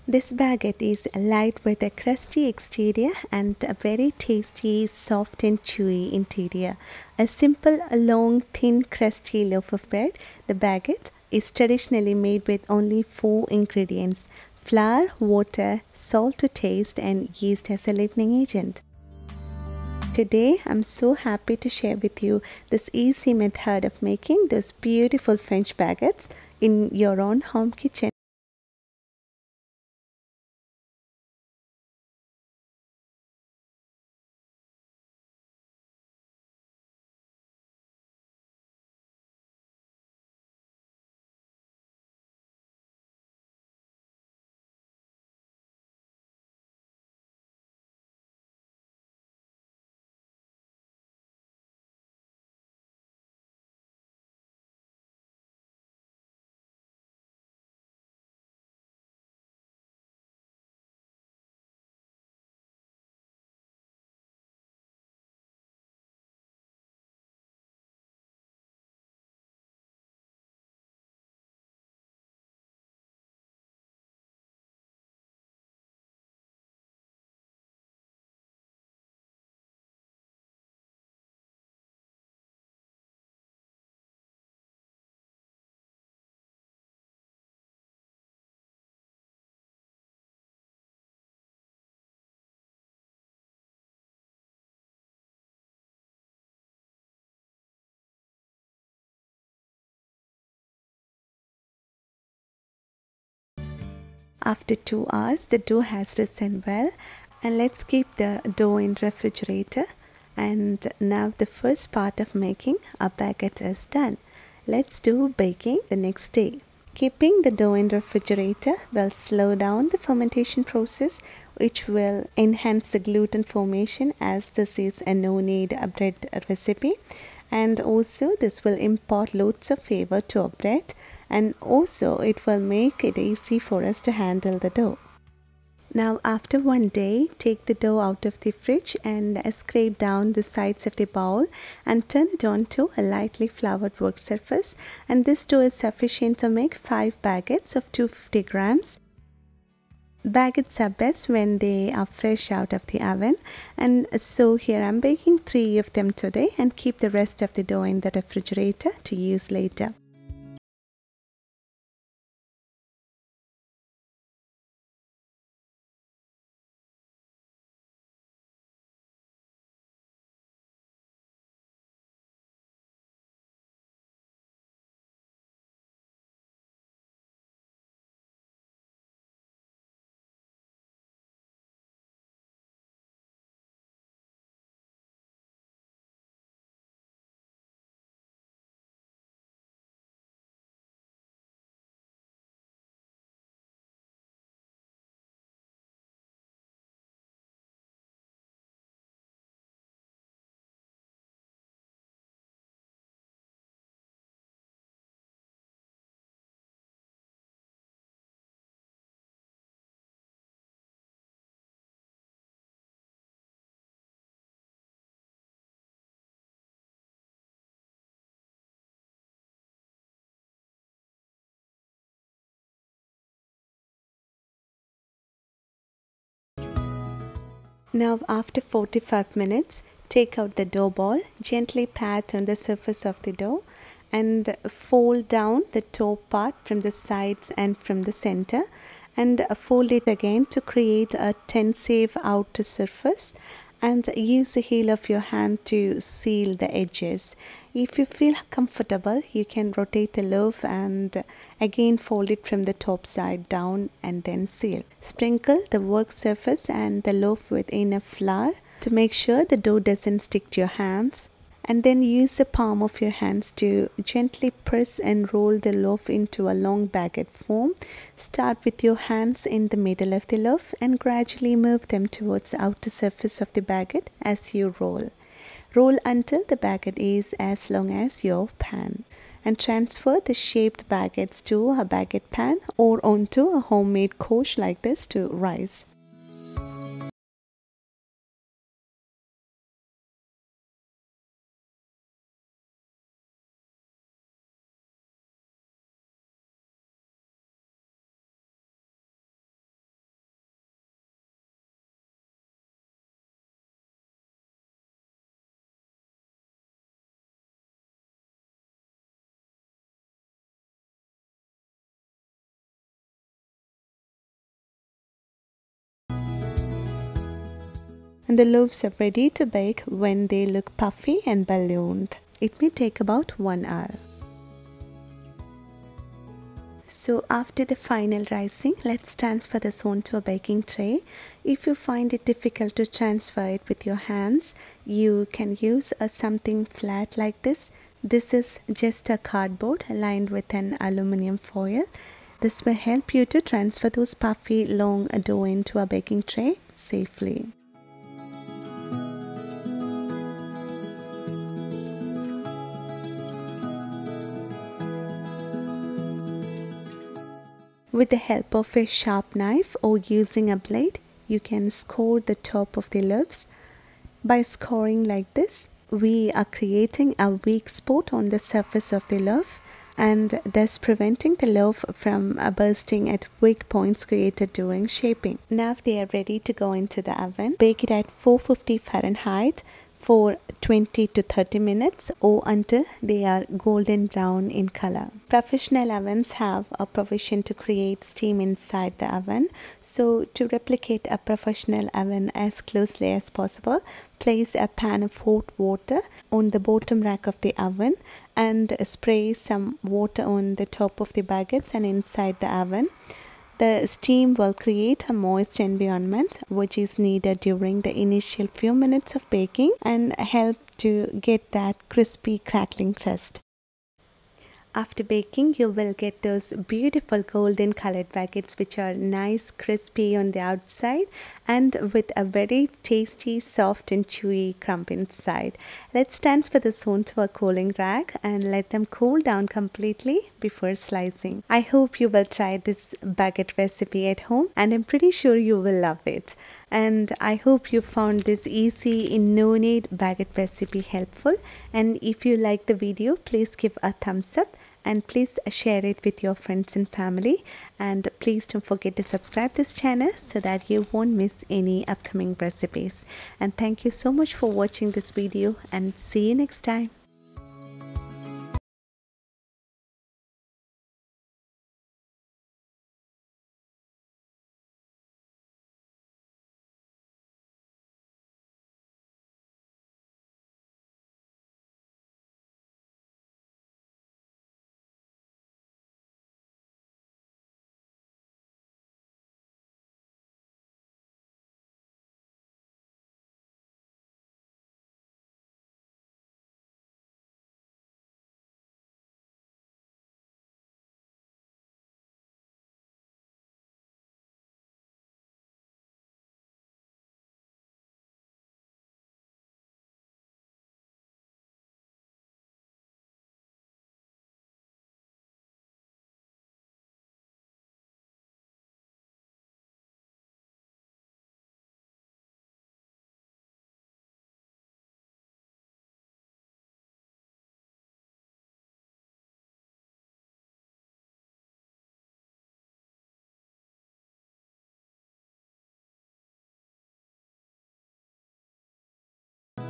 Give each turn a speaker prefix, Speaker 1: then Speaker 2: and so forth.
Speaker 1: This baguette is light with a crusty exterior and a very tasty, soft and chewy interior. A simple, long, thin, crusty loaf of bread, the baguette is traditionally made with only 4 ingredients: flour, water, salt to taste, and yeast as a leavening agent. Today, I'm so happy to share with you this easy method of making those beautiful French baguettes in your own home kitchen. After 2 hours, the dough has risen well, and let's keep the dough in refrigerator. And now the first part of making a baguette is done. Let's do baking the next day. Keeping the dough in refrigerator will slow down the fermentation process, which will enhance the gluten formation, as this is a no-knead bread recipe, and also this will impart loads of flavor to our bread, and also it will make it easy for us to handle the dough. Now after 1 day, take the dough out of the fridge and scrape down the sides of the bowl and turn it onto a lightly floured work surface, and this dough is sufficient to make 5 baguettes of 250 grams. Baguettes are best when they are fresh out of the oven, and so here I'm baking 3 of them today and keep the rest of the dough in the refrigerator to use later. Now after 45 minutes, take out the dough ball, gently pat on the surface of the dough and fold down the top part from the sides and from the center, and fold it again to create a tensive outer surface, and use the heel of your hand to seal the edges. If you feel comfortable, you can rotate the loaf and again fold it from the top side down and then seal. Sprinkle the work surface and the loaf with enough flour to make sure the dough doesn't stick to your hands, and then use the palm of your hands to gently press and roll the loaf into a long baguette form. Start with your hands in the middle of the loaf and gradually move them towards the outer surface of the baguette as you roll. Roll until the baguette is as long as your pan, and transfer the shaped baguettes to a baguette pan or onto a homemade coche like this to rise. And the loaves are ready to bake when they look puffy and ballooned. It may take about 1 hour. So after the final rising, let's transfer this onto a baking tray. If you find it difficult to transfer it with your hands, you can use something flat like this. This is just a cardboard lined with an aluminum foil. This will help you to transfer those puffy long dough into a baking tray safely. With the help of a sharp knife or using a blade, you can score the top of the loaves. By scoring like this, we are creating a weak spot on the surface of the loaf and thus preventing the loaf from bursting at weak points created during shaping. Now they are ready to go into the oven. Bake it at 450 Fahrenheit for 20 to 30 minutes or until they are golden brown in color. Professional ovens have a provision to create steam inside the oven. So to replicate a professional oven as closely as possible, place a pan of hot water on the bottom rack of the oven and spray some water on the top of the baguettes and inside the oven. The steam will create a moist environment which is needed during the initial few minutes of baking and help to get that crispy crackling crust. After baking, you will get those beautiful golden colored baguettes which are nice crispy on the outside and with a very tasty soft and chewy crumb inside. Let's transfer this onto a cooling rack and let them cool down completely before slicing. I hope you will try this baguette recipe at home and I'm pretty sure you will love it. And I hope you found this easy no-knead baguette recipe helpful, and if you like the video, please give a thumbs up and please share it with your friends and family, and please don't forget to subscribe this channel so that you won't miss any upcoming recipes. And thank you so much for watching this video and see you next time.